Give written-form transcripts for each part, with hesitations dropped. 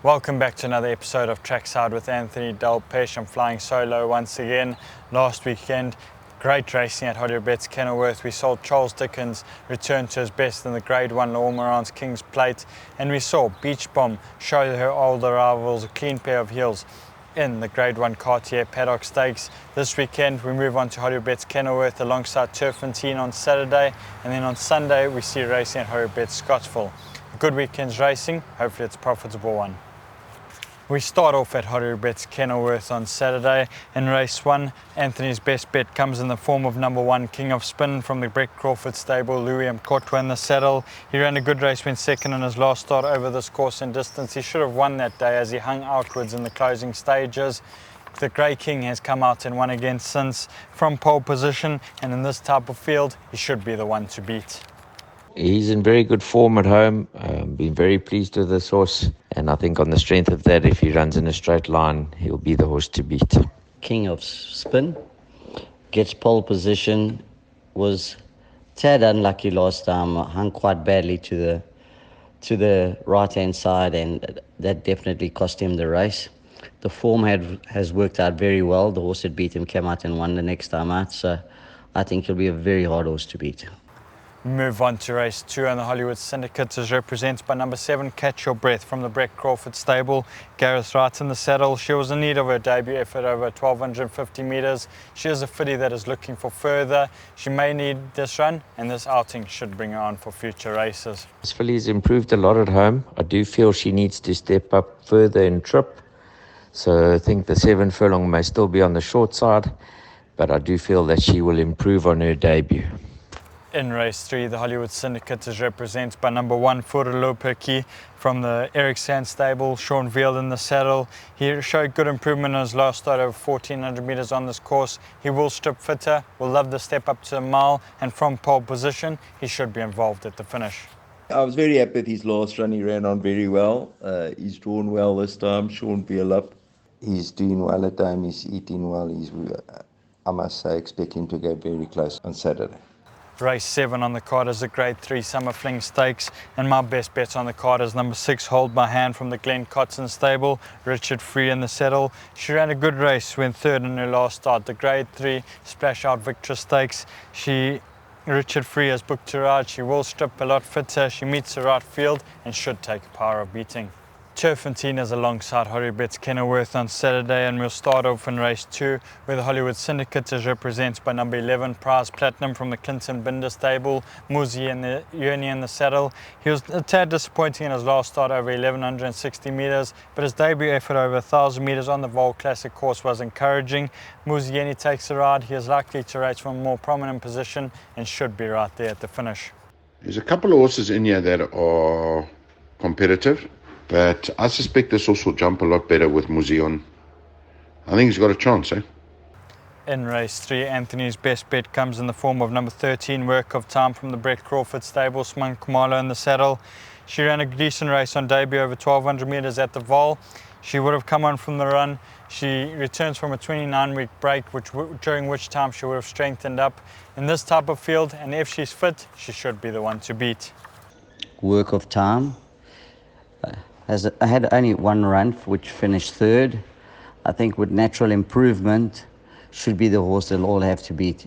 Welcome back to another episode of Trackside with Anthony Delpech. I'm flying solo once again. Last weekend, great racing at Hollywoodbets Kenilworth. We saw Charles Dickens return to his best in the Grade 1 Lormarans King's Plate, and we saw Beach Bomb show her older rivals a clean pair of heels in the Grade 1 Cartier Paddock Stakes. This weekend we move on to Hollywoodbets Kenilworth alongside Turffontein on Saturday, and then on Sunday we see racing at Hollywoodbets Scottsville. A good weekend's racing, hopefully it's a profitable one. We start off at Hollywoodbets Kenilworth on Saturday. In race 1, Anthony's best bet comes in the form of number 1 King of Spin from the Brett Crawford stable. Louis Mkotwa in the saddle. He ran a good race, went second in his last start over this course and distance. He should have won that day as he hung outwards in the closing stages. The Grey King has come out and won again since from pole position, and in this type of field he should be the one to beat. He's in very good form at home. Been very pleased with this horse, and I think on the strength of that, if he runs in a straight line, he'll be the horse to beat. King of Spin gets pole position, was tad unlucky last time, hung quite badly to the right hand side, and that definitely cost him the race. The form has worked out very well. The horse that beat him came out and won the next time out, so I think he'll be a very hard horse to beat. Move on to race 2, and the Hollywood Syndicate is represented by number 7 Catch Your Breath from the Brett Crawford stable. Gareth Wright in the saddle. She was in need of her debut effort over 1250 metres. She is a filly that is looking for further. She may need this run, and this outing should bring her on for future races. This filly's improved a lot at home. I do feel she needs to step up further in trip, so I think the 7 furlong may still be on the short side, but I do feel that she will improve on her debut. In race 3, the Hollywood Syndicate is represented by number 1 Furloperki from the Eric Sand stable. Sean Veal in the saddle. He showed good improvement in his last start over 1400 metres on this course. He will strip fitter, will love the step up to a mile, and from pole position he should be involved at the finish. I was very happy with his last run. He ran on very well. He's drawn well this time. Sean Veal up. He's doing well at home. He's eating well. I must say, expect him to go very close on Saturday. Race 7 on the card is the Grade 3 Summer Fling Stakes, and my best bet on the card is number 6 Hold My Hand from the Glen Cotson stable. Richard Free in the saddle. She ran a good race, went third in her last start. The Grade 3 Splash Out Victor Stakes. Richard Free has booked to ride. She will strip a lot fitter. She meets the right field and should take a power of beating. Turffontein is alongside Hollywoodbets Kenilworth on Saturday, and we'll start off in race 2 where the Hollywood Syndicate is represented by number 11 Prize Platinum from the Clinton Binder stable. Muzi and the Yoni in the saddle. He was a tad disappointing in his last start over 1160 metres, but his debut effort over 1000 metres on the Vol Classic course was encouraging. Muzi takes the ride. He is likely to race from a more prominent position and should be right there at the finish. There's a couple of horses in here that are competitive, but I suspect this horse will jump a lot better with Muzion. I think he's got a chance, eh? In race 3, Anthony's best bet comes in the form of number 13 Work of Time from the Brett Crawford stable. Smang Kumalo in the saddle. She ran a decent race on debut over 1200 metres at the Vol. She would have come on from the run. She returns from a 29-week break, during which time she would have strengthened up. In this type of field, and if she's fit, she should be the one to beat. Work of Time I had only one run, which finished third. I think with natural improvement should be the horse they'll all have to beat.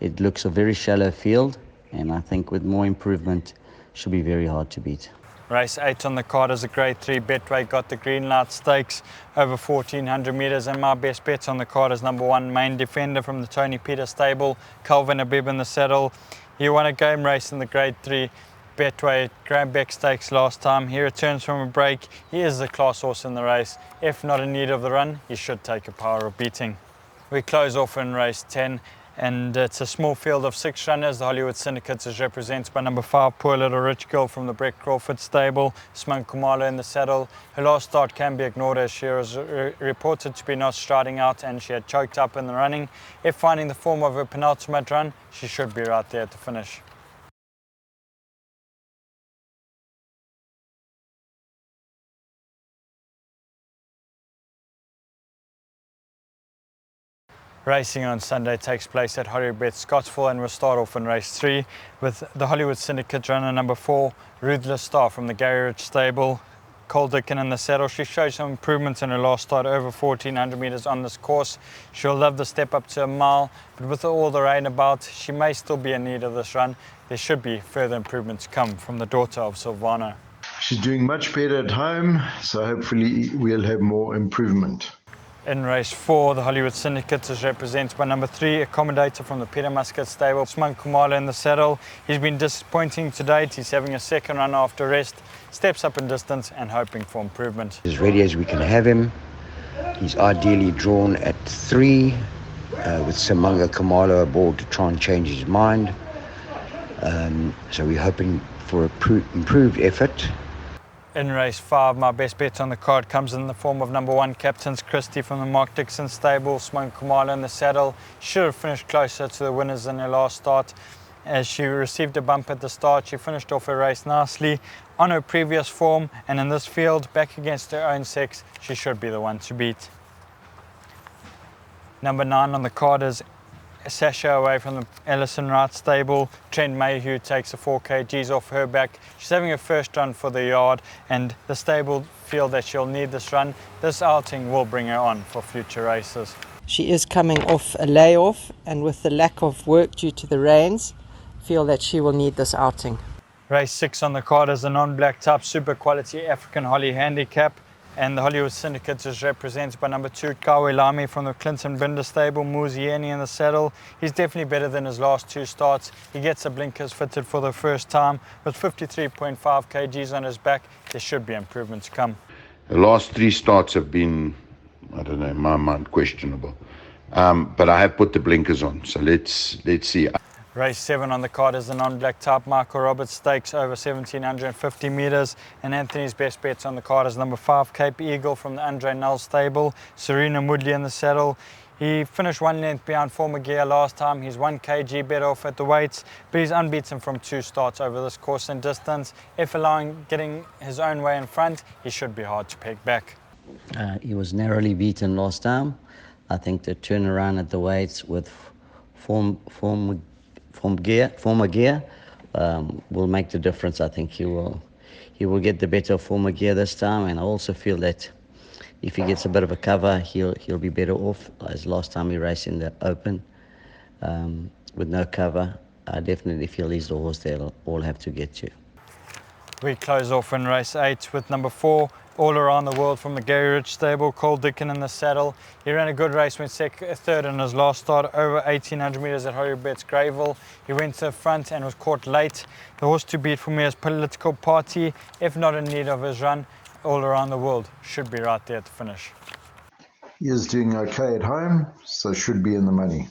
It looks a very shallow field, and I think with more improvement should be very hard to beat. Race 8 on the card is a Grade 3 Betway Got the Green Light Stakes over 1400 metres, and my best bets on the card is number 1 Main Defender from the Tony Peter stable. Calvin Abib in the saddle. He won a game race in the Grade 3 Betway Grandbeck Stakes last time. He returns from a break. He is the class horse in the race. If not in need of the run, he should take a power of beating. We close off in race 10, and it's a small field of 6 runners. The Hollywood Syndicate is represented by number 5 Poor Little Rich Girl from the Brett Crawford stable. Smang Kumalo in the saddle. Her last start can be ignored as she was reported to be not striding out, and she had choked up in the running. If finding the form of her penultimate run, she should be right there at the finish. Racing on Sunday takes place at Hollywoodbets Scottsville, and we'll start off in race 3 with the Hollywood Syndicate runner number 4, Ruthless Star from the Gary Rich stable. Cole Dickin in the saddle. She showed some improvements in her last start, over 1,400 metres on this course. She'll love the step up to a mile, but with all the rain about, she may still be in need of this run. There should be further improvements come from the daughter of Silvano. She's doing much better at home, so hopefully we'll have more improvement. In race 4, the Hollywood Syndicate is represented by number 3, Accommodator from the Peter Muscat stable, Smunk Kumalo in the saddle. He's been disappointing to date. He's having a second run after rest, steps up in distance and hoping for improvement. As ready as we can have him. He's ideally drawn at 3 with Simanga Kumalo aboard to try and change his mind. So we're hoping for improved effort. In race 5, my best bet on the card comes in the form of number 1, Captains Christie from the Mark Dixon stable, Smunk Kumalo in the saddle. Should have finished closer to the winners in her last start. As she received a bump at the start, she finished off her race nicely on her previous form, and in this field, back against her own sex, she should be the one to beat. Number 9 on the card is Sasha away from the Ellison Wright stable. Trent Mayhew takes the 4 kgs off her back. She's having her first run for the yard, and the stable feel that she'll need this run. This outing will bring her on for future races. She is coming off a layoff, and with the lack of work due to the rains, feel that she will need this outing. Race 6 on the card is a non-black type super quality African Holly handicap, and the Hollywood Syndicate is represented by number 2, Kawe Lami from the Clinton Binder stable, Muzieni in the saddle. He's definitely better than his last 2 starts. He gets the blinkers fitted for the first time. With 53.5 kgs on his back, there should be improvement to come. The last 3 starts have been, I don't know, in my mind, questionable. But I have put the blinkers on, so let's see. Race 7 on the card is the non-black type Michael Roberts Stakes over 1,750 metres, and Anthony's best bets on the card is number 5, Cape Eagle from the Andre Null stable, Serena Moodley in the saddle. He finished 1 length behind Former Gear last time. He's 1 kg better off at the weights, but he's unbeaten from 2 starts over this course and distance. If allowing getting his own way in front, he should be hard to peg back. He was narrowly beaten last time. I think the turnaround at the weights with Former Gear will make the difference. I think he will get the better of Former Gear this time, and I also feel that if he gets a bit of a cover, he'll be better off. As last time he raced in the Open with no cover, I definitely feel he's the horse they'll all have to get to. We close off in race 8 with number 4, All Around the World from the Gary Rich stable, Cole Dickin in the saddle. He ran a good race, went third in his last start, over 1,800 metres at Hollywoodbets Greyville. He went to the front and was caught late. The horse to beat for me is Political Party. If not in need of his run, All Around the World should be right there at the finish. He is doing okay at home, so should be in the money.